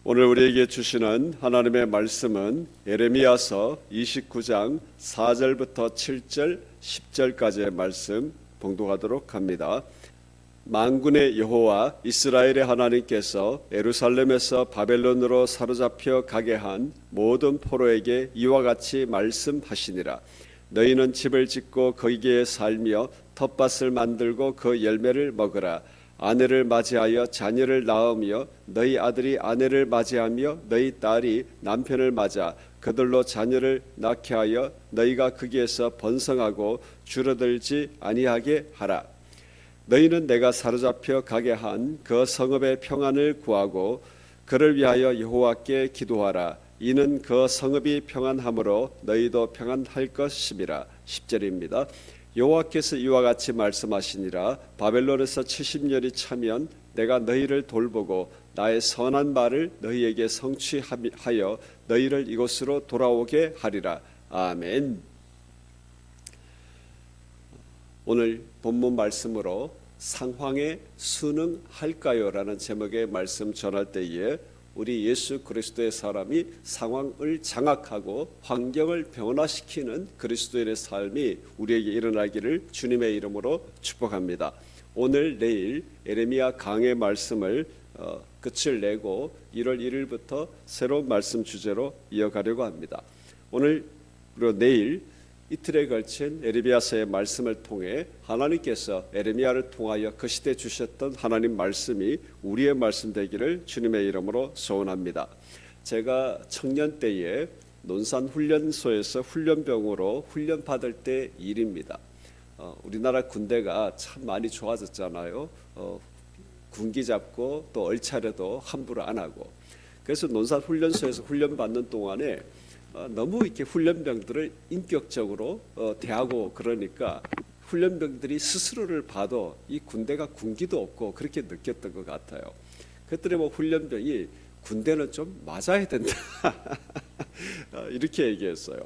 오늘 우리에게 주시는 하나님의 말씀은 예레미야서 29장 4절부터 7절, 10절까지의 말씀 봉독하도록 합니다. 만군의 여호와 이스라엘의 하나님께서 예루살렘에서 바벨론으로 사로잡혀 가게 한 모든 포로에게 이와 같이 말씀하시니라. 너희는 집을 짓고 거기에 살며 텃밭을 만들고 그 열매를 먹으라. 아내를 맞이하여 자녀를 낳으며 너희 아들이 아내를 맞이하며 너희 딸이 남편을 맞아 그들로 자녀를 낳게 하여 너희가 거기에서 번성하고 줄어들지 아니하게 하라. 너희는 내가 사로잡혀 가게 한 그 성읍의 평안을 구하고 그를 위하여 여호와께 기도하라. 이는 그 성읍이 평안함으로 너희도 평안할 것임이라. 10절입니다. 여호와께서 이와 같이 말씀하시니라. 바벨론에서 70년이 차면 내가 너희를 돌보고 나의 선한 말을 너희에게 성취하여 너희를 이곳으로 돌아오게 하리라. 아멘. 오늘 본문 말씀으로 상황에 순응할까요? 라는 제목의 말씀 전할 때에 우리 예수 그리스도의 사람이 상황을 장악하고 환경을 변화시키는 그리스도인의 삶이 우리에게 일어나기를 주님의 이름으로 축복합니다. 오늘 내일 예레미야 강의 말씀을 끝을 내고 1월 1일부터 새로운 말씀 주제로 이어가려고 합니다. 오늘 그리고 내일 이틀에 걸친 예레미야서의 말씀을 통해 하나님께서 예레미야를 통하여 그 시대에 주셨던 하나님 말씀이 우리의 말씀 되기를 주님의 이름으로 소원합니다. 제가 청년 때에 논산훈련소에서 훈련병으로 훈련받을 때 일입니다. 우리나라 군대가 참 많이 좋아졌잖아요. 군기 잡고 또 얼차려도 함부로 안 하고. 그래서 논산훈련소에서 훈련받는 동안에 너무 이렇게 훈련병들을 인격적으로 대하고 그러니까 훈련병들이 스스로를 봐도 이 군대가 군기도 없고 그렇게 느꼈던 것 같아요. 그랬더니 뭐 훈련병이 군대는 좀 맞아야 된다 이렇게 얘기했어요.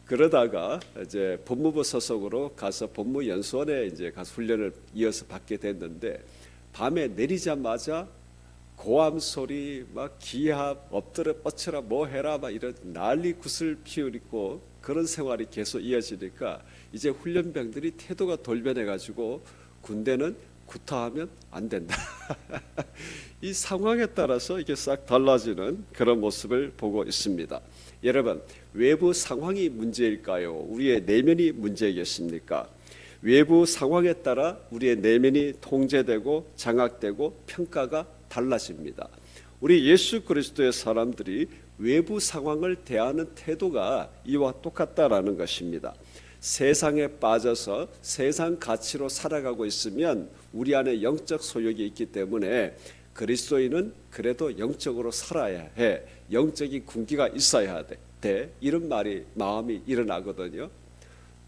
그러다가 이제 법무부 소속으로 가서 법무연수원에 이제 가서 훈련을 이어서 받게 됐는데 밤에 내리자마자 고함 소리, 막 기합, 엎드려 뻗쳐라, 뭐 해라, 막 이런 난리 굿을 피우고 그런 생활이 계속 이어지니까 이제 훈련병들이 태도가 돌변해가지고 군대는 구타하면 안 된다. 이 상황에 따라서 이게 싹 달라지는 그런 모습을 보고 있습니다. 여러분, 외부 상황이 문제일까요? 우리의 내면이 문제겠습니까? 외부 상황에 따라 우리의 내면이 통제되고 장악되고 평가가 달라집니다. 우리 예수 그리스도의 사람들이 외부 상황을 대하는 태도가 이와 똑같다라는 것입니다. 세상에 빠져서 세상 가치로 살아가고 있으면 우리 안에 영적 소욕이 있기 때문에 그리스도인은 그래도 영적으로 살아야 해. 영적인 군기가 있어야 돼. 이런 마음이 일어나거든요.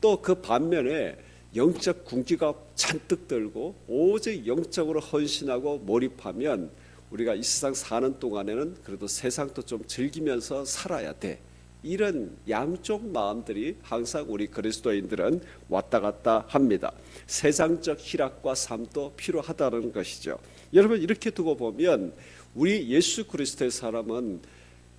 또 그 반면에 영적 군기가 잔뜩 들고 오직 영적으로 헌신하고 몰입하면 우리가 이 세상 사는 동안에는 그래도 세상도 좀 즐기면서 살아야 돼. 이런 양쪽 마음들이 항상 우리 그리스도인들은 왔다 갔다 합니다. 세상적 희락과 삶도 필요하다는 것이죠. 여러분, 이렇게 두고 보면 우리 예수 그리스도의 사람은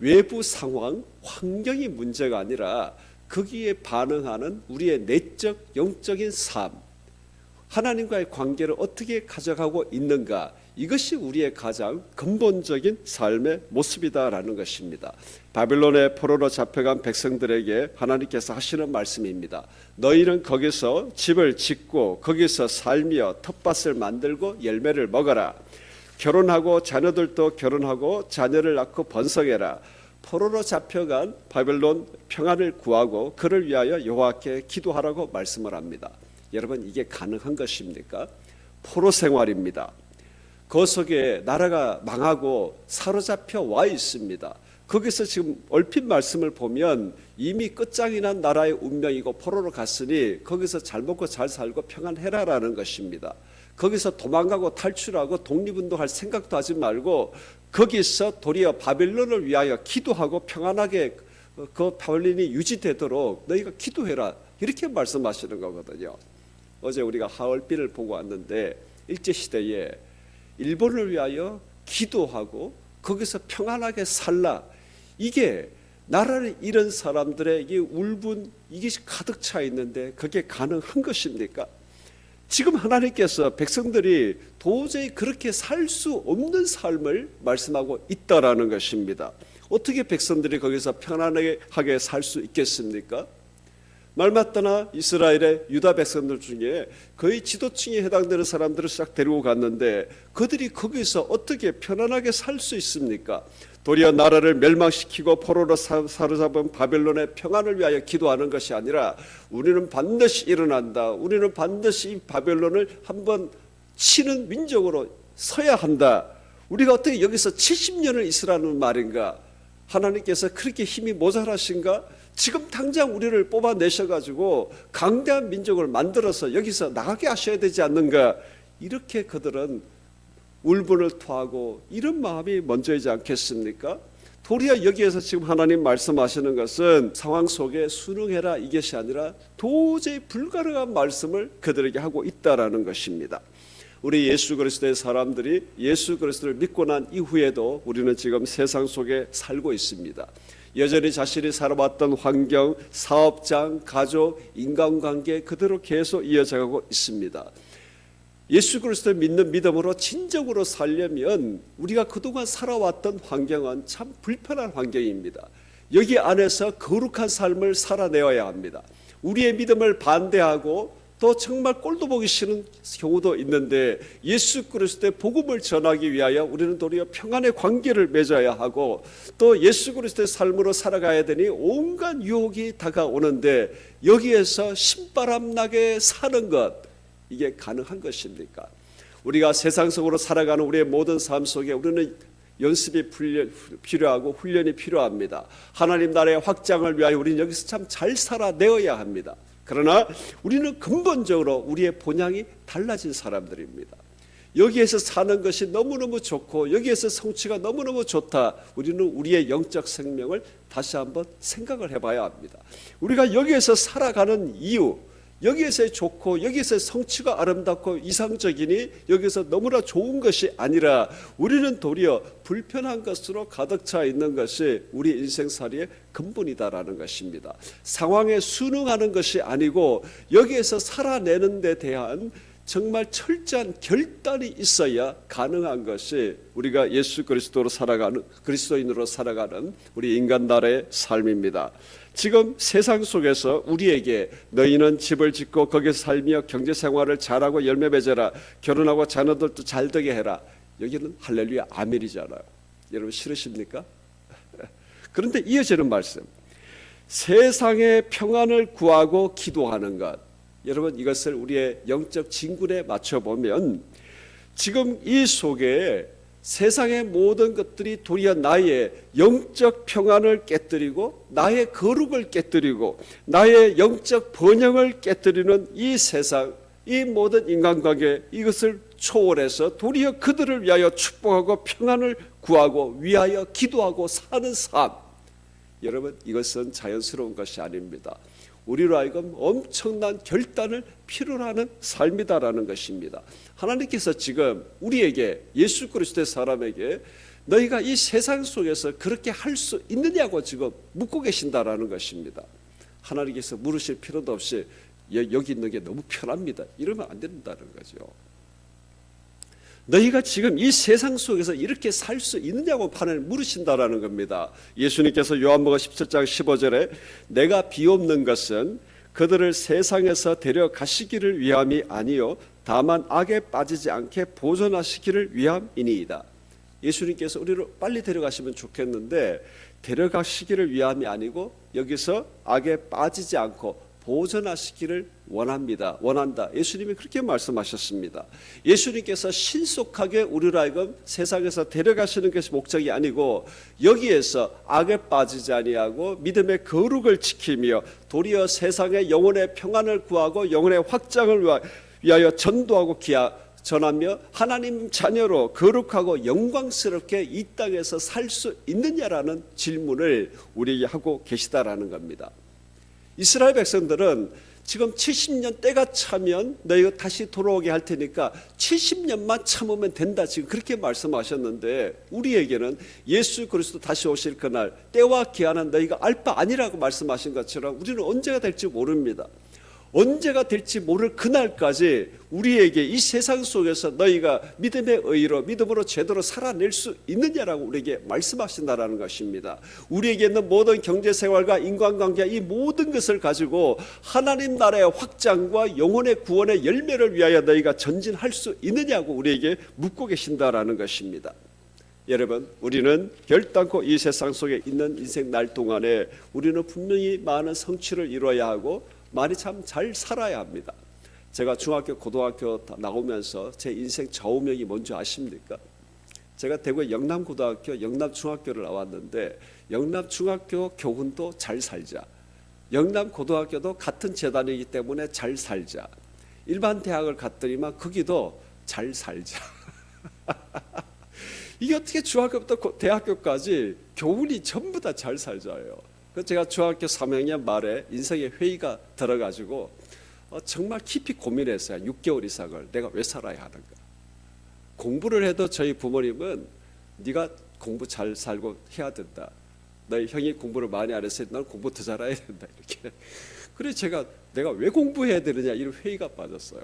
외부 상황, 환경이 문제가 아니라 거기에 반응하는 우리의 내적 영적인 삶, 하나님과의 관계를 어떻게 가져가고 있는가, 이것이 우리의 가장 근본적인 삶의 모습이다라는 것입니다. 바빌론의 포로로 잡혀간 백성들에게 하나님께서 하시는 말씀입니다. 너희는 거기서 집을 짓고 거기서 살며 텃밭을 만들고 열매를 먹어라. 결혼하고 자녀들도 결혼하고 자녀를 낳고 번성해라. 포로로 잡혀간 바벨론 평안을 구하고 그를 위하여 여호와께 기도하라고 말씀을 합니다. 여러분, 이게 가능한 것입니까? 포로 생활입니다. 그 속에 나라가 망하고 사로잡혀 와 있습니다. 거기서 지금 얼핏 말씀을 보면 이미 끝장이 난 나라의 운명이고 포로로 갔으니 거기서 잘 먹고 잘 살고 평안해라라는 것입니다. 거기서 도망가고 탈출하고 독립운동할 생각도 하지 말고 거기서 도리어 바벨론을 위하여 기도하고 평안하게 그 바벨론이 유지되도록 너희가 기도해라, 이렇게 말씀하시는 거거든요. 어제 우리가 하얼빈을 보고 왔는데 일제시대에 일본을 위하여 기도하고 거기서 평안하게 살라. 이게 나라를 잃은 사람들의 울분 이것이 가득 차 있는데 그게 가능한 것입니까? 지금 하나님께서 백성들이 도저히 그렇게 살 수 없는 삶을 말씀하고 있다라는 것입니다. 어떻게 백성들이 거기서 편안하게 살 수 있겠습니까? 말마따나 이스라엘의 유다 백성들 중에 거의 지도층에 해당되는 사람들을 싹 데리고 갔는데 그들이 거기서 어떻게 편안하게 살 수 있습니까? 도리어 나라를 멸망시키고 포로로 사로잡은 바벨론의 평안을 위하여 기도하는 것이 아니라 우리는 반드시 일어난다. 우리는 반드시 이 바벨론을 한번 치는 민족으로 서야 한다. 우리가 어떻게 여기서 70년을 있으라는 말인가? 하나님께서 그렇게 힘이 모자라신가? 지금 당장 우리를 뽑아내셔가지고 강대한 민족을 만들어서 여기서 나가게 하셔야 되지 않는가? 이렇게 그들은 울분을 토하고 이런 마음이 먼저이지 않겠습니까? 도리어 여기에서 지금 하나님 말씀하시는 것은 상황 속에 순응해라 이것이 아니라 도저히 불가능한 말씀을 그들에게 하고 있다라는 것입니다. 우리 예수 그리스도의 사람들이 예수 그리스도를 믿고 난 이후에도 우리는 지금 세상 속에 살고 있습니다. 여전히 자신이 살아왔던 환경, 사업장, 가족, 인간관계 그대로 계속 이어져가고 있습니다. 예수 그리스도를 믿는 믿음으로 진정으로 살려면 우리가 그동안 살아왔던 환경은 참 불편한 환경입니다. 여기 안에서 거룩한 삶을 살아내어야 합니다. 우리의 믿음을 반대하고 또 정말 꼴도 보기 싫은 경우도 있는데 예수 그리스도의 복음을 전하기 위하여 우리는 도리어 평안의 관계를 맺어야 하고 또 예수 그리스도의 삶으로 살아가야 되니 온갖 유혹이 다가오는데 여기에서 신바람 나게 사는 것 이게 가능한 것입니까? 우리가 세상 속으로 살아가는 우리의 모든 삶 속에 우리는 연습이 필요하고 훈련이 필요합니다. 하나님 나라의 확장을 위하여 우리는 여기서 참 잘 살아내어야 합니다. 그러나 우리는 근본적으로 우리의 본향이 달라진 사람들입니다. 여기에서 사는 것이 너무너무 좋고 여기에서 성취가 너무너무 좋다. 우리는 우리의 영적 생명을 다시 한번 생각을 해봐야 합니다. 우리가 여기에서 살아가는 이유, 여기에서 좋고 여기에서 성취가 아름답고 이상적이니 여기서 너무나 좋은 것이 아니라 우리는 도리어 불편한 것으로 가득 차 있는 것이 우리 인생살이의 근본이다라는 것입니다. 상황에 순응하는 것이 아니고 여기에서 살아내는 데 대한 정말 철저한 결단이 있어야 가능한 것이 우리가 예수 그리스도로 살아가는 그리스도인으로 살아가는 우리 인간 나라의 삶입니다. 지금 세상 속에서 우리에게 너희는 집을 짓고 거기서 살며 경제생활을 잘하고 열매 맺어라 결혼하고 자녀들도 잘되게 해라 여기는 할렐루야 아멘이잖아요. 여러분 싫으십니까? 그런데 이어지는 말씀 세상의 평안을 구하고 기도하는 것 여러분 이것을 우리의 영적 진군에 맞춰보면 지금 이 속에 세상의 모든 것들이 도리어 나의 영적 평안을 깨뜨리고 나의 거룩을 깨뜨리고 나의 영적 번영을 깨뜨리는 이 세상 이 모든 인간관계 이것을 초월해서 도리어 그들을 위하여 축복하고 평안을 구하고 위하여 기도하고 사는 삶 여러분 이것은 자연스러운 것이 아닙니다. 우리로 하여금 엄청난 결단을 필요로 하는 삶이다라는 것입니다. 하나님께서 지금 우리에게 예수 그리스도의 사람에게 너희가 이 세상 속에서 그렇게 할 수 있느냐고 지금 묻고 계신다라는 것입니다. 하나님께서 물으실 필요도 없이 여기 있는 게 너무 편합니다. 이러면 안 된다는 거죠. 너희가 지금 이 세상 속에서 이렇게 살 수 있느냐고 하나님 물으신다라는 겁니다. 예수님께서 요한복음 17장 15절에 내가 비옵는 것은 그들을 세상에서 데려가시기를 위함이 아니요 다만 악에 빠지지 않게 보존하시기를 위함이니이다. 예수님께서 우리를 빨리 데려가시면 좋겠는데 데려가시기를 위함이 아니고 여기서 악에 빠지지 않고 보존하시기를 원한다. 예수님이 그렇게 말씀하셨습니다. 예수님께서 신속하게 우리를 하여금 세상에서 데려가시는 것이 목적이 아니고 여기에서 악에 빠지지 아니하고 믿음의 거룩을 지키며 도리어 세상의 영혼의 평안을 구하고 영혼의 확장을 위하여 전도하고 전하며 하나님 자녀로 거룩하고 영광스럽게 이 땅에서 살 수 있느냐라는 질문을 우리에게 하고 계시다라는 겁니다. 이스라엘 백성들은 지금 70년 때가 차면 너희가 다시 돌아오게 할 테니까 70년만 참으면 된다. 지금 그렇게 말씀하셨는데 우리에게는 예수 그리스도 다시 오실 그날 때와 기한은 너희가 알 바 아니라고 말씀하신 것처럼 우리는 언제가 될지 모릅니다. 언제가 될지 모를 그날까지 우리에게 이 세상 속에서 너희가 믿음의 의로 믿음으로 제대로 살아낼 수 있느냐라고 우리에게 말씀하신다라는 것입니다. 우리에게 있는 모든 경제생활과 인간관계 이 모든 것을 가지고 하나님 나라의 확장과 영혼의 구원의 열매를 위하여 너희가 전진할 수 있느냐고 우리에게 묻고 계신다라는 것입니다. 여러분, 우리는 결단코 이 세상 속에 있는 인생 날 동안에 우리는 분명히 많은 성취를 이루어야 하고 많이 참 잘 살아야 합니다. 제가 중학교 고등학교 나오면서 제 인생 좌우명이 뭔지 아십니까? 제가 대구 영남고등학교 영남중학교를 나왔는데 영남중학교 교훈도 잘 살자, 영남고등학교도 같은 재단이기 때문에 잘 살자, 일반 대학을 갔더니만 거기도 잘 살자. 이게 어떻게 중학교부터 대학교까지 교훈이 전부 다 잘 살자예요. 제가 중학교 3학년 말에 인생의 회의가 들어가지고 정말 깊이 고민했어요. 6개월 이상을 내가 왜 살아야 하는가. 공부를 해도 저희 부모님은 네가 공부 잘 살고 해야 된다. 너희 형이 공부를 많이 안 했으니 넌 공부 더 잘해야 된다. 이렇게. 그래서 제가 내가 왜 공부해야 되느냐 이런 회의가 빠졌어요.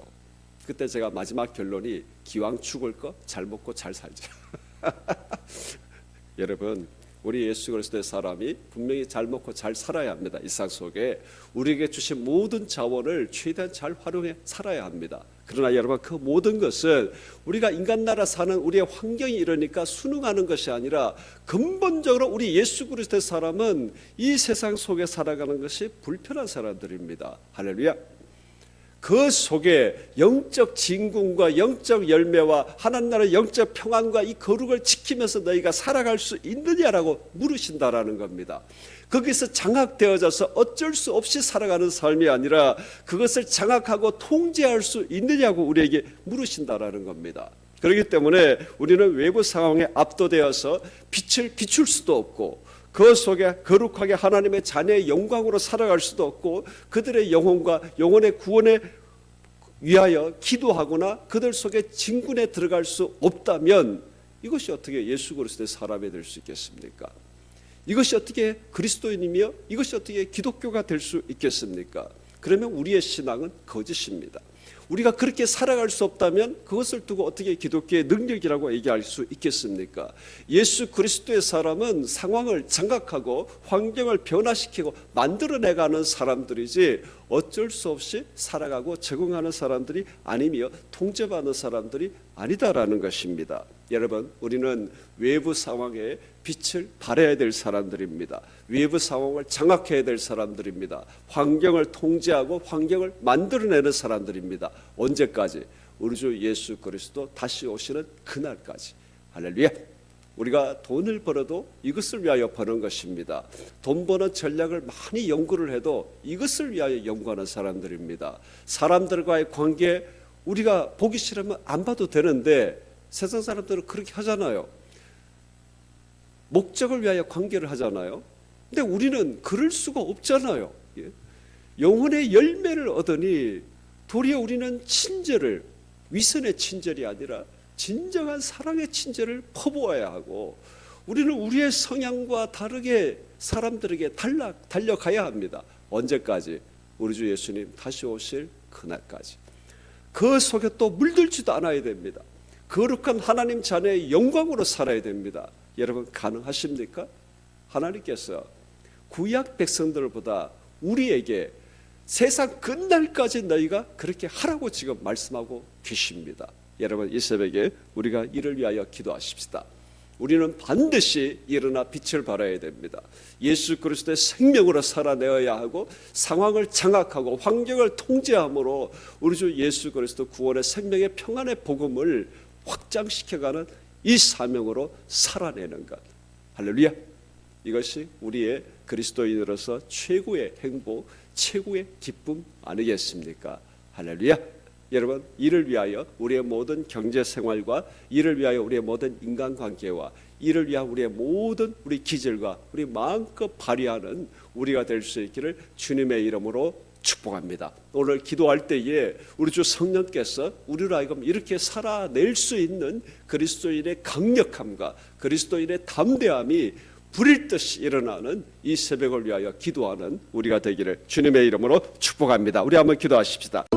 그때 제가 마지막 결론이 기왕 죽을 거 잘 먹고 잘 살자. 여러분, 우리 예수 그리스도의 사람이 분명히 잘 먹고 잘 살아야 합니다. 이 세상 속에 우리에게 주신 모든 자원을 최대한 잘 활용해 살아야 합니다. 그러나 여러분, 그 모든 것은 우리가 인간 나라 사는 우리의 환경이 이러니까 순응하는 것이 아니라 근본적으로 우리 예수 그리스도의 사람은 이 세상 속에 살아가는 것이 불편한 사람들입니다. 할렐루야. 그 속에 영적 진궁과 영적 열매와 하나님 나라의 영적 평안과 이 거룩을 지키면서 너희가 살아갈 수 있느냐라고 물으신다라는 겁니다. 거기서 장악되어져서 어쩔 수 없이 살아가는 삶이 아니라 그것을 장악하고 통제할 수 있느냐고 우리에게 물으신다라는 겁니다. 그렇기 때문에 우리는 외부 상황에 압도되어서 빛을 비출 수도 없고 그 속에 거룩하게 하나님의 자녀의 영광으로 살아갈 수도 없고 그들의 영혼과 영혼의 구원에 위하여 기도하거나 그들 속에 진군에 들어갈 수 없다면 이것이 어떻게 예수 그리스도의 사람이 될 수 있겠습니까? 이것이 어떻게 그리스도인이며 이것이 어떻게 기독교가 될 수 있겠습니까? 그러면 우리의 신앙은 거짓입니다. 우리가 그렇게 살아갈 수 없다면 그것을 두고 어떻게 기독교의 능력이라고 얘기할 수 있겠습니까? 예수 그리스도의 사람은 상황을 장악하고 환경을 변화시키고 만들어내가는 사람들이지 어쩔 수 없이 살아가고 적응하는 사람들이 아니며 통제받는 사람들이 아니다라는 것입니다. 여러분, 우리는 외부 상황에 빛을 발해야 될 사람들입니다. 외부 상황을 장악해야 될 사람들입니다. 환경을 통제하고 환경을 만들어내는 사람들입니다. 언제까지? 우리 주 예수 그리스도 다시 오시는 그날까지. 할렐루야. 우리가 돈을 벌어도 이것을 위하여 버는 것입니다. 돈 버는 전략을 많이 연구를 해도 이것을 위하여 연구하는 사람들입니다. 사람들과의 관계 우리가 보기 싫으면 안 봐도 되는데 세상 사람들은 그렇게 하잖아요. 목적을 위하여 관계를 하잖아요. 근데 우리는 그럴 수가 없잖아요. 영혼의 열매를 얻으니 도리어 우리는 친절을, 위선의 친절이 아니라 진정한 사랑의 친절을 퍼부어야 하고 우리는 우리의 성향과 다르게 사람들에게 달려가야 합니다. 언제까지? 우리 주 예수님 다시 오실 그날까지. 그 속에 또 물들지도 않아야 됩니다. 거룩한 하나님 자녀의 영광으로 살아야 됩니다. 여러분, 가능하십니까? 하나님께서 구약 백성들보다 우리에게 세상 끝날까지 너희가 그렇게 하라고 지금 말씀하고 계십니다. 여러분, 이 새벽에 우리가 이를 위하여 기도하십시다. 우리는 반드시 일어나 빛을 발해야 됩니다. 예수 그리스도의 생명으로 살아내어야 하고 상황을 장악하고 환경을 통제함으로 우리 주 예수 그리스도 구원의 생명의 평안의 복음을 확장시켜가는 이 사명으로 살아내는 것. 할렐루야. 이것이 우리의 그리스도인으로서 최고의 행복, 최고의 기쁨 아니겠습니까? 할렐루야. 여러분, 이를 위하여 우리의 모든 경제생활과 이를 위하여 우리의 모든 인간관계와 이를 위하여 우리의 모든 우리 기질과 우리 마음껏 발휘하는 우리가 될 수 있기를 주님의 이름으로 축복합니다. 오늘 기도할 때에 우리 주 성령께서 우리로 하여금 이렇게 살아낼 수 있는 그리스도인의 강력함과 그리스도인의 담대함이 불일 듯이 일어나는 이 새벽을 위하여 기도하는 우리가 되기를 주님의 이름으로 축복합니다. 우리 한번 기도하십시다.